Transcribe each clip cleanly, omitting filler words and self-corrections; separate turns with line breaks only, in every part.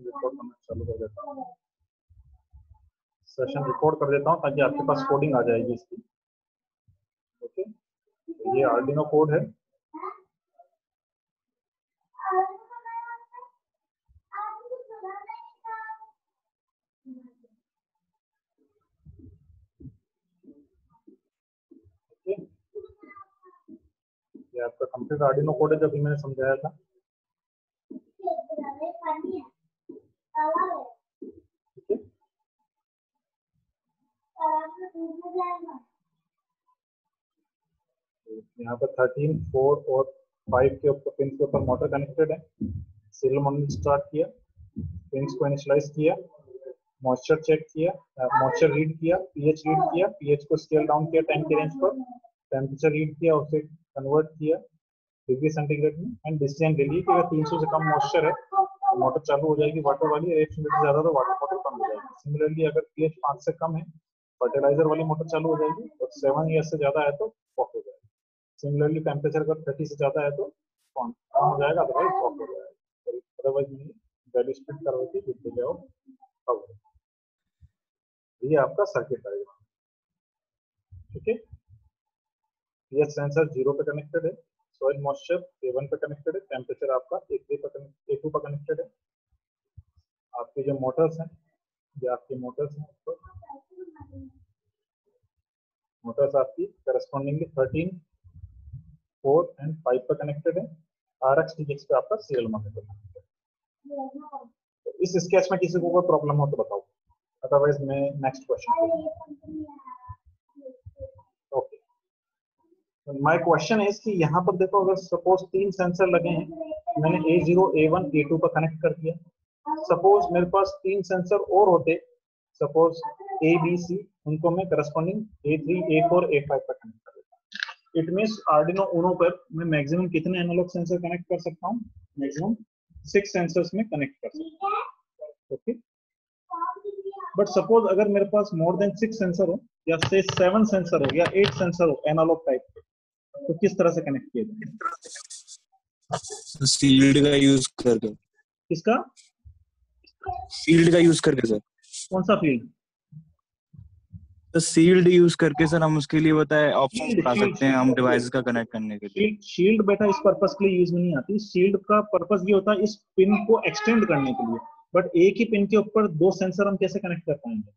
Session record करना चालू कर देता हूँ। सेशन रिकॉर्ड कर देता हूँ ताकि आपके पास कोडिंग आ जाएगी इसकी। ओके, तो ये आर्डिनो कोड है। ये आपका कंप्लीट आर्डिनो कोड है जो अभी मैंने समझाया था। ठीक है, यहाँ पर 13, 4 और 5 के ऊपर पिन के ऊपर मोटर कनेक्टेड है। सीरियल मॉनिटरिंग स्टार्ट किया, पिन्स को इनिशियलाइज किया, मॉइस्चर चेक किया, मॉइस्चर रीड किया, पीएच रीड किया, पीएच को स्केल डाउन किया टाइम के रेंज पर, टेम्परेचर रीड किया, उसे कन्वर्ट किया डिग्री सेंटीग्रेड में, एंड डिसीजन ले ली कि अगर 300 से कम मॉइस्चर है तो मोटर चालू हो जाएगी वाटर वाली, अगर 100 से ज्यादा तो वाटर मोटर बंद हो जाएगी। सिमिलरली अगर पीएच 5 से कम है फर्टिलाइजर वाली मोटर चालू हो जाएगी, और 7 ईयर से ज्यादा है तो ऑफ हो जाएगी। सिमिलरली टेम्परेचर अगर 30 से ज्यादा है तो ऑन हो जाएगा, अदरवाइज ऑफ हो जाएगा। अदरवाइज नहीं, वैल्यू स्प्लिट करवा के जितने जाओ अब ये आपका सर्किट आएगा। ठीक है, पीएच सेंसर 0 पे कनेक्टेड है, सॉइल मॉइस्चर A1 पे कनेक्टेड है, टेम्परेचर आपका A2 पे कनेक्टेड है। आपके जो मोटर्स हैं, ये आपकी मोटर्स हैं, मोटर्स आपकी करस्पॉन्डिंगली 13, 4 एंड 5 पे कनेक्टेड है। RX TX पे आपका सीरियल मॉनिटर कनेक्टेड है। तो इस स्केच में किसी को कोई प्रॉब्लम हो तो बताओ, अदरवाइज मैं next question. Okay, my question is कि यहाँ पर देखो, अगर सपोज 3 सेंसर लगे हैं, मैंने A0, A1, A2 पर कनेक्ट कर दिया। सपोज मेरे पास 3 सेंसर और होते, सपोज A, B, C, उनको मैं करस्पॉन्डिंग A3, A4, A5 पर कनेक्ट कर देता। इट मींस आर्डिनो उनो पर मैं मैक्सिमम कितने एनालॉग सेंसर कनेक्ट कर सकता हूँ? मैक्सिमम 6 सेंसर्स में कनेक्ट कर सकता हूँ। ओके, बट सपोज अगर मेरे पास मोर देन 6 सेंसर हो, या से 7 सेंसर हो, या 8 सेंसर हो एनालॉग टाइप के, तो किस तरह से कनेक्ट किया जाए?
शील्ड का यूज करके।
किसका?
शील्ड का यूज करके सर।
कौन सा फील्ड?
तो शील्ड यूज करके सर हम उसके लिए बताए ऑप्शंस बता सकते हैं हम डिवाइस का कनेक्ट करने के लिए।
शील्ड बेटा इस पर्पस के लिए यूज में नहीं आती। शील्ड का पर्पस ये होता है इस पिन को एक्सटेंड करने के लिए, बट एक ही पिन के ऊपर 2 सेंसर हम कैसे कनेक्ट कर पाएंगे?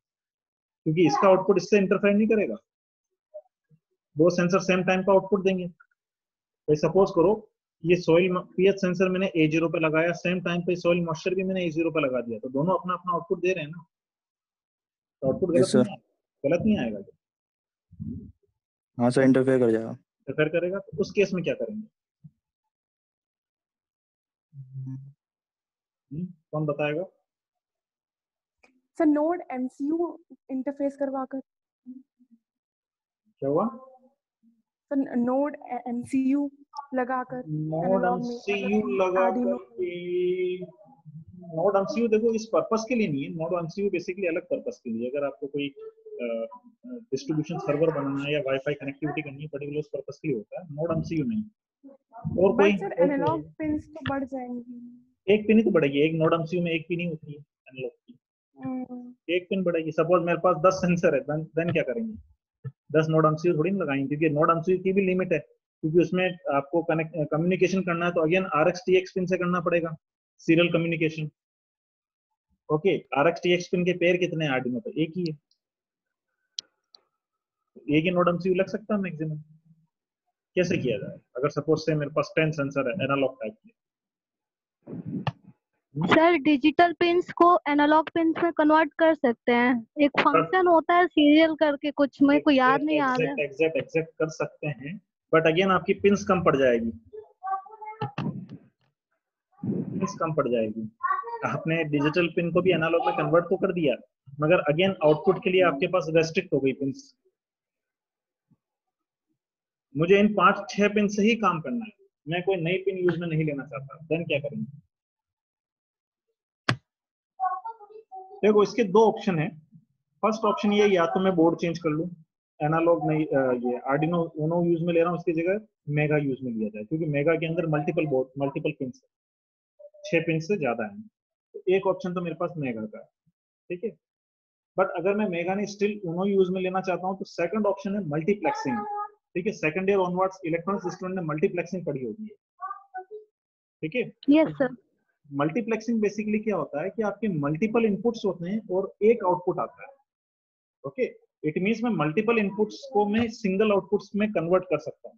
क्योंकि इसका आउटपुट इससे इंटरफेयर नहीं करेगा। 2 सेंसर सेम टाइम का आउटपुट देंगे। तो सपोज करो ये सॉइल पीएच सेंसर मैंने A0 पे लगाया, सेम टाइम पे सॉइल मॉइस्चर भी मैंने A0 पे लगा दिया, तो दोनों अपना अपना आउटपुट दे रहे हैं ना, तो आउटपुट गलत नहीं आएगा।
हाँ सर, इंटरफेयर कर जाएगा।
इंटरफेयर करेगा, तो उस केस में क्या करेंगे? कौन बताएगा?
सर नोड MCU इंटरफेस करवाकर।
क्या हुआ?
सर नोड MCU लगाकर,
नोड MCU लगाकर के, नोड MCU देखो इस पर्पस के लिए नहीं है। नोड MCU बेसिकली अलग पर्पस के लिए, अगर आपको कोई डिस्ट्रीब्यूशन सर्वर बनाना है या वाईफाई कनेक्टिविटी करनी है, पर्टिकुलर उस पर्पस के लिए होता है। नोड MCU नहीं। और कोई
सर एनालॉग पिन्स तो बढ़ जाएंगी।
एक पिन ही तो बढ़ेगी। एक नोड MCU में एक पिन ही होती है एनालॉग की। एक पिन बढ़ेगी। सपोज मेरे पास 10 सेंसर है, देन क्या करेंगे? 10 नोड MCU थोड़ी ना लगाएंगे, क्योंकि नोड MCU की भी लिमिट है, क्योंकि उसमें आपको कम्युनिकेशन करना है तो अगेन RX TX पिन से करना पड़ेगा, serial communication. Okay, RX TX pin के पेयर कितने हैं आर्डिनो पे? एक ही है। एक ही नोड MCU लग सकता है मैक्सिमम। कैसे किया जाए? अगर सपोज से मेरे पास 10 सेंसर है एनालॉग टाइप के।
सर डिजिटल पिन्स को एनालॉग पिन्स में कन्वर्ट कर सकते हैं। एक फंक्शन होता है सीरियल करके, कुछ मेरे को याद नहीं आ रहा है।
एग्जैक्ट कर सकते हैं, बट अगेन आपकी पिन्स कम पड़ जाएगी। पिन्स कम पड़ जाएगी। आपने डिजिटल पिन को भी एनालॉग में कन्वर्ट तो कर दिया, मगर अगेन आउटपुट के लिए आपके पास रेस्ट्रिक्ट हो गई पिन्स। मुझे इन 5-6 पिन से ही काम करना है, मैं कोई नई पिन यूज में नहीं लेना चाहता। देन क्या करेंगे? देखो इसके 2 ऑप्शन है। फर्स्ट ऑप्शन ये, या तो मैं बोर्ड चेंज कर लूं, एनालॉग में ये आर्डिनो उनो यूज में ले रहा हूं, इसकी जगह मेगा यूज में लिया जाए, क्योंकि मेगा के अंदर मल्टीपल बोर्ड मल्टीपल पिन है, 6 पिन से ज्यादा है। तो एक ऑप्शन तो मेरे पास मेगा का है, ठीक है। बट अगर मैं मेगा नहीं स्टिल उनो यूज में लेना चाहता हूँ तो सेकंड ऑप्शन है मल्टीप्लेक्सिंग, ठीक है। Second year onwards electronics student ने मल्टीप्लेक्सिंग पढ़ी होगी, ठीक है।
Yes sir.
मल्टीप्लेक्सिंग बेसिकली क्या होता है कि आपके मल्टीपल इनपुट्स होते हैं और एक आउटपुट आता है, ओके। इट मींस मैं मल्टीपल इनपुट्स को मैं सिंगल आउटपुट्स में कन्वर्ट कर सकता हूँ।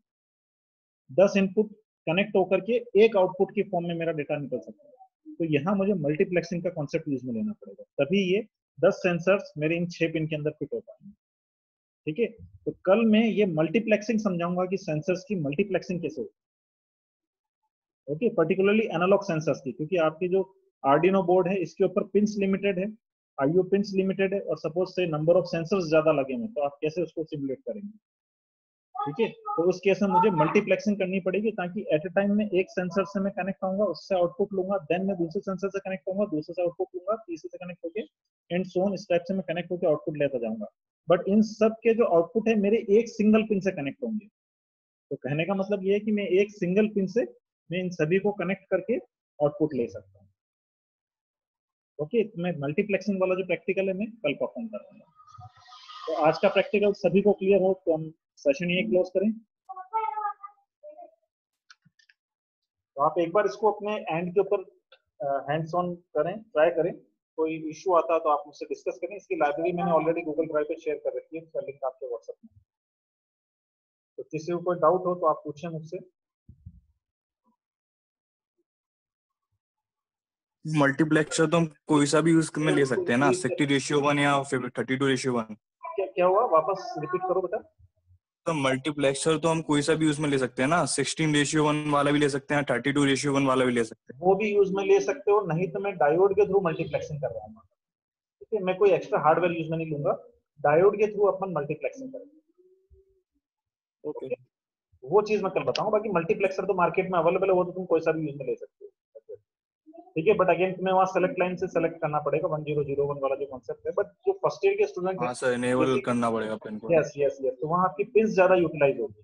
10 इनपुट कनेक्ट होकर के एक आउटपुट की फॉर्म में मेरा डेटा निकल सकता है। तो यहाँ मुझे मल्टीप्लेक्सिंग का कॉन्सेप्ट यूज में लेना पड़ेगा, तभी ये 10 सेंसर्स मेरे इन 6 पिन के अंदर फिट हो पाएंगे, ठीक है। तो कल मैं ये मल्टीप्लेक्सिंग समझाऊंगा कि सेंसर्स की मल्टीप्लेक्सिंग कैसे होती है, ओके। पर्टिकुलरली एनालॉग सेंसर्स की, क्योंकि आपकी जो आर्डिनो बोर्ड है इसके ऊपर पिंस लिमिटेड है, आईओ पिंस लिमिटेड है, और सपोज से नंबर ऑफ सेंसर्स ज्यादा लगे हैं तो आप कैसे उसको सिमुलेट करेंगे, ठीक है। तो उस केस में मुझे मल्टीप्लेक्सिंग करनी पड़ेगी, ताकि एट ए टाइम में एक सेंसर से मैं कनेक्ट होऊंगा, उससे आउटपुट लूंगा, देन मैं दूसरे सेंसर से कनेक्ट होऊंगा, दूसरे से आउटपुट लूंगा, तीसरे से कनेक्ट होके एंड सो ऑन, इस टाइप से मैं कनेक्ट होकर आउटपुट लेता जाऊंगा। बट इन सब के जो आउटपुट है मेरे एक सिंगल पिन से कनेक्ट होंगे। तो कहने का मतलब ये है कि मैं एक सिंगल पिन से मैं इन सभी को कनेक्ट करके आउटपुट ले सकता हूँ, ओके। तो मैं मल्टीप्लेक्सिंग वाला जो प्रैक्टिकल है मैं कल परफॉर्म करूंगा। तो आज का प्रैक्टिकल सभी को क्लियर हो तो हम सेशन ये क्लोज करें। तो आप एक बार इसको अपने एंड के ऊपर हैंड्स ऑन करें, ट्राई करें। कोई इशू आता है तो आप मुझसे डिस्कस करें। इसकी लाइब्रेरी मैंने ऑलरेडी गूगल ड्राइव पे शेयर कर रखी है, इसका लिंक आपके व्हाट्सएप में। तो किसी को कोई डाउट हो तो आप पूछें मुझसे।
मल्टीप्लेक्सर तो हम कोई सा भी यूज में ले सकते हैं ना, 60:1 या फिर 32:1।
क्या हुआ, वापस रिपीट करो बेटा।
तो मल्टीप्लेक्सर तो हम कोई सा भी यूज में ले सकते हैं ना, 16:1 वाला भी ले सकते हैं, 32:1 वाला भी ले सकते हैं।
वो भी यूज में ले सकते हो, नहीं तो मैं डायोड के थ्रू मल्टीप्लेक्सिंग कर रहा हूँ, ठीक है। मैं कोई एक्स्ट्रा हार्डवेयर यूज में नहीं लूंगा, डायोड के थ्रू अपन मल्टीप्लेक्सिंग करेंगे,
ओके।
ओके। वो चीज मैं कल बताऊं। बाकी मल्टीप्लेक्सर तो मार्केट में अवेलेबल है, वो तो तुम कोई सा भी यूज में ले सकते हो, ठीक है। बट अगेन तुम्हें वहां सेलेक्ट लाइन से सेलेक्ट करना पड़ेगा 1001 वाला जो कॉन्सेप्ट है। बट जो फर्स्ट ईयर के स्टूडेंट है,
हाँ सर, इनेबल करना पड़ेगा pin code.
Yes yes yes, तो वहां आपकी पिंस ज्यादा यूटिलाइज होगी,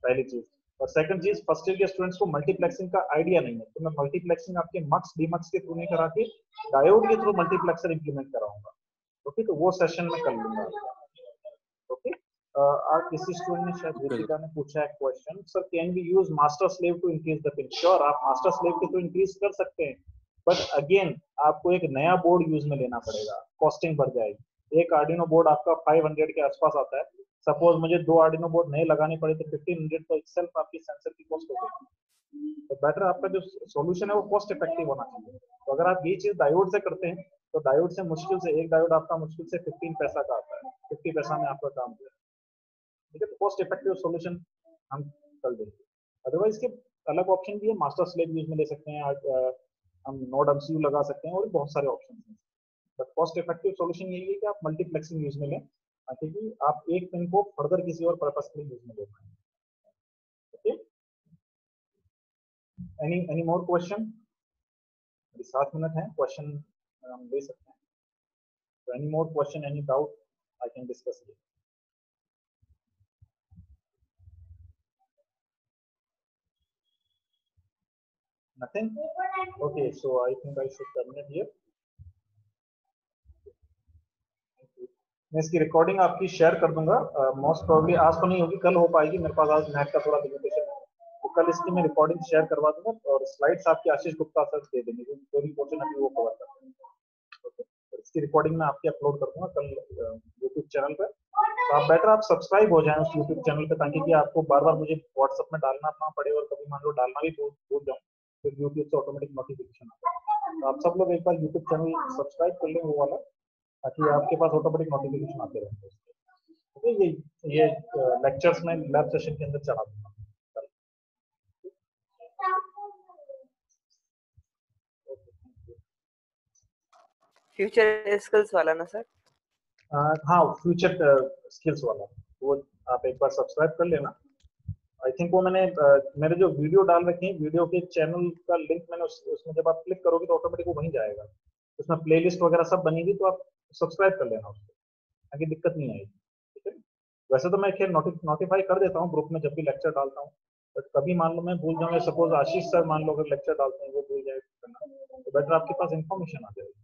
पहली चीज। और सेकंड चीज, फर्स्ट ईयर के स्टूडेंट्स को मल्टीप्लेक्सिंग का आइडिया नहीं है, तो मैं मल्टीप्लेक्सिंग आपके मक्स डीमक्स के थ्रू नहीं करा के डायोड के थ्रू मल्टीप्लेक्सर इंप्लीमेंट कराऊंगा, ओके। तो वो सेशन में कर लूंगा, ओके। आज किसी स्टूडेंट ने, शायद रितिका ने पूछा है question, sir can we use master slave to increase the pin? Sure, आप मास्टर स्लेव के थ्रू इंक्रीज कर सकते हैं, बट अगेन आपको एक नया बोर्ड यूज में लेना पड़ेगा, कॉस्टिंग बढ़ जाएगी। एक आर्डिनो बोर्ड आपका 500 के आसपास आता है। सपोज मुझे 2 आर्डिनो बोर्ड नए लगाने पड़े तो 1500 तो इटसेल्फ आपकी सेंसर की कॉस्ट हो गई। तो बेटर आपका जो सॉल्यूशन है वो कॉस्ट इफेक्टिव होना चाहिए। तो अगर आप ये चीज डायोड से करते हैं तो डायोड से मुश्किल से एक डायोड आपका मुश्किल से 15 पैसा का आता है, 50 पैसा में आपका काम हो, ठीक है। तो कॉस्ट इफेक्टिव सॉल्यूशन हम कर देंगे। अदरवाइज के अलग ऑप्शन भी है, मास्टर स्लेव यूज में ले सकते हैं, हम नोड एमसीयू लगा सकते हैं, और बहुत सारे ऑप्शन हैं। बट कॉस्ट इफेक्टिव सॉल्यूशन यही है कि आप मल्टीप्लेक्सिंग यूज में लें, ताकि कि आप एक पिन को फर्दर किसी और पर्पस के लिए यूज में ले पाएं, okay. Any more question? 7 minute है, क्वेश्चन हम ले सकते हैं। तो any more question, any doubt, I can discuss it. Nothing? Okay, so I think I should terminate here. मैं इसकी रिकॉर्डिंग आपकी शेयर कर दूंगा, मोस्ट प्रोबेबली आज तो नहीं होगी, कल हो पाएगी। मेरे पास आज नेट का थोड़ा लिमिटेशन है, तो कल इसकी मैं रिकॉर्डिंग शेयर करवा दूंगा, और स्लाइड्स आपके आशीष गुप्ता सर दे देंगे, जो भी पोर्शन अभी वो कवर करते हैं, ओके। तो इसकी रिकॉर्डिंग मैं आपकी अपलोड कर दूंगा कल यूट्यूब चैनल पर। तो आप बेटर आप सब्सक्राइब हो जाएं उस यूट्यूब चैनल पे, ताकि कि आपको बार बार मुझे व्हाट्सएप में डालना ना पड़े, और कभी मान लो डालना भी भूल जाऊँ फिर यूट्यूब से ऑटोमेटिक नोटिफिकेशन आता है। तो आप सब लोग एक बार यूट्यूब चैनल सब्सक्राइब कर लें वो वाला, ताकि आपके पास ऑटोमेटिक नोटिफिकेशन आते रहते हैं, ओके। ये लेक्चर्स में लैब सेशन के अंदर चला दूंगा।
फ्यूचर स्किल्स वाला ना सर?
हाँ, फ्यूचर स्किल्स वाला, वो आप एक बार सब्सक्राइब कर लेना। आई थिंक वो मैंने मेरे जो वीडियो डाल रखे हैं, वीडियो के चैनल का लिंक मैंने उसमें जब आप क्लिक करोगे तो ऑटोमेटिक वो वहीं जाएगा, उसमें प्लेलिस्ट वगैरह सब बनेगी, तो आप सब्सक्राइब कर लेना उसको, ताकि दिक्कत नहीं आएगी, ठीक है। वैसे तो मैं खैर नोटिफाई कर देता हूँ ग्रुप में जब भी लेक्चर डालता हूँ, बट कभी मान लो मैं भूल जाऊँ, सपोज आशीष सर मान लो अगर लेक्चर डालते हैं वो भूल जाए करना, तो तो बेटर आपके पास इंफॉर्मेशन आ जाएगी।